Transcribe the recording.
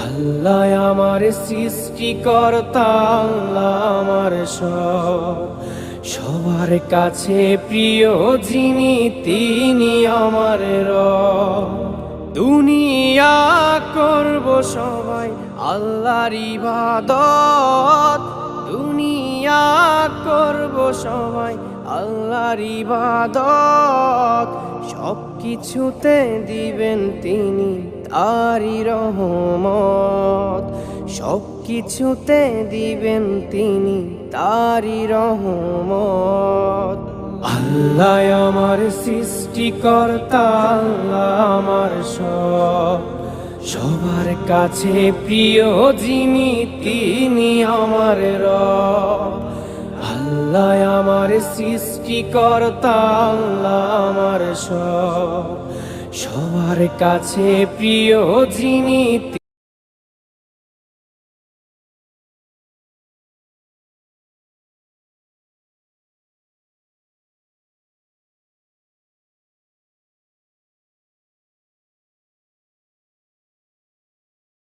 আল্লাহ আমার সৃষ্টিকর্তা, আল্লাহ আমার সব, সবার কাছে প্রিয় যিনি তিনি আমার রব। দুনিয়া করব সবাই আল্লাহর ইবাদত, দুনিয়া করব সবাই আল্লাহর ইবাদত, সব কিছুতে দিবেন তিনি তারি রহমত, সব কিছুতে দিবেন তিনি তারি রহমত। আল্লাহ আমার সৃষ্টিকর্তা, আল্লাহ আমার সব, সবার কাছে প্রিয় যিনি তিনি আমার রব। আল্লাহ আমার সৃষ্টিকর্তা, আল্লাহ আমার সব, সবার কাছে প্রিয় যিনি